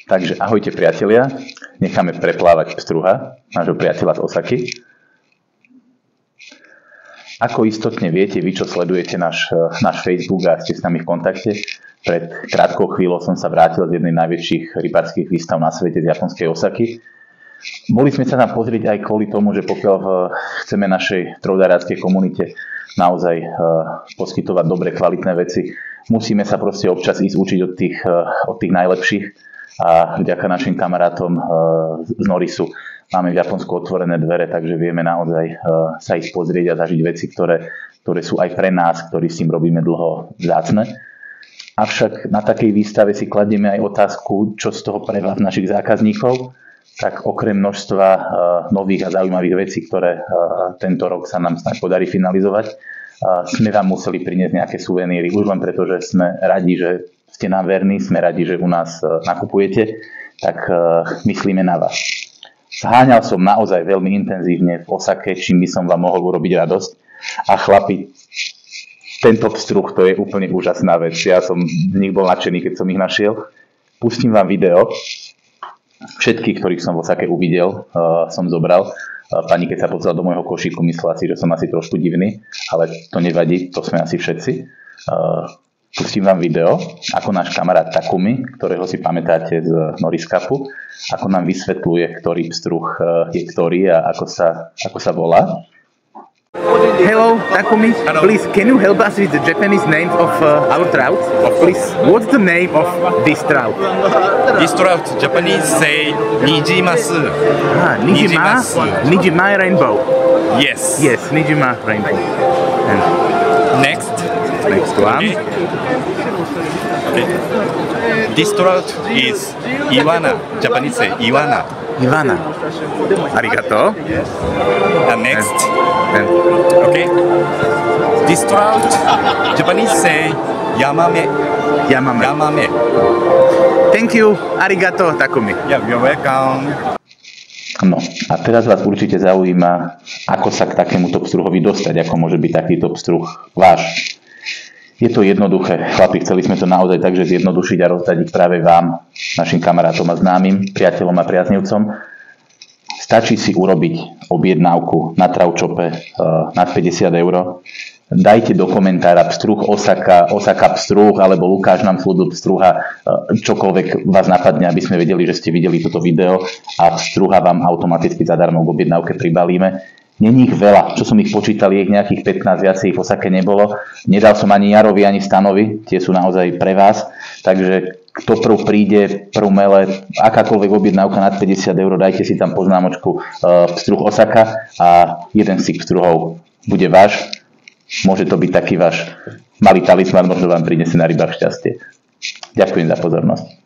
Takže ahojte priatelia, necháme preplávať pstruha, nášho priateľa z Osaky. Ako istotne viete, vy čo sledujete náš Facebook a ste s nami v kontakte, pred krátkou chvíľou som sa vrátil z jednej najväčších rybárskych výstav na svete z japonskej Osaky. Boli sme sa tam pozrieť aj kvôli tomu, že pokiaľ chceme našej trojdaráckej komunite naozaj poskytovať dobre, kvalitné veci, musíme sa proste občas ísť učiť od tých najlepších. A vďaka našim kamarátom z Norisu máme v Japonsku otvorené dvere, takže vieme naozaj sa ísť pozrieť a zažiť veci, ktoré sú aj pre nás, ktorí s tým robíme dlho, vzácne. Avšak na takej výstave si kladieme aj otázku, čo z toho pre vás, našich zákazníkov, tak okrem množstva nových a zaujímavých vecí, ktoré tento rok sa nám snáď podarí finalizovať, sme vám museli priniesť nejaké suveníry, už len preto, že sme radi, že ste nám verní, sme radi, že u nás nakupujete, tak myslíme na vás. Zháňal som naozaj veľmi intenzívne v Osake, čím by som vám mohol urobiť radosť. A chlapi, tento pstruh, to je úplne úžasná vec. Ja som z nich bol nadšený, keď som ich našiel. Pustím vám video. Všetkých, ktorých som v Osake uvidel, som zobral. Pani, keď sa pozrela do môjho košíku, myslela si, že som asi trošku divný, ale to nevadí, to sme asi všetci. Pustím vám video, ako náš kamarát Takumi, ktorého si pamätáte z Norris Cupu, ako nám vysvetľuje, ktorý pstruh je ktorý a ako sa volá. Hello, Takumi. Hello. Please, can you help us with the Japanese names of our trout? Please, what's the name of this trout? This trout, Japanese say Nijimasu. Nijima rainbow. Yes. Yes, Nijima rainbow. And Next one. Okay. This trout is Iwana. Japanese say Iwana. Ivana. Arigato. And next. And Okay. This trout, Japanese say Yamame. Yamame. Yamame. Thank you. Arigato, Takumi. Yeah, you're welcome. No a teraz vás určite zaujíma, ako sa k takémuto pstruhovi dostať, ako môže byť takýto pstruh váš. Je to jednoduché, chlapi, chceli sme to naozaj takže zjednodušiť a rozdať ich práve vám, našim kamarátom a známym, priateľom a priaznivcom. Stačí si urobiť objednávku na Travchope nad 50 €. Dajte do komentára pstruh Osaka pstruh, alebo Lukáš nám slúbil pstruha, čokoľvek vás napadne, aby sme vedeli, že ste videli toto video a pstruha vám automaticky zadarmo v objednávke pribalíme. Není ich veľa, čo som ich počítal, je ich nejakých 15, viacej v Osake nebolo. Nedal som ani Jarovi, ani Stanovi, tie sú naozaj pre vás. Takže kto prv príde, prv mele, akákoľvek objednávka nad 50 €, dajte si tam poznámočku pstruh Osaka a jeden z tých pstruhov bude váš. Môže to byť taký váš malý talisman, možno vám prinesie na rybách šťastie. Ďakujem za pozornosť.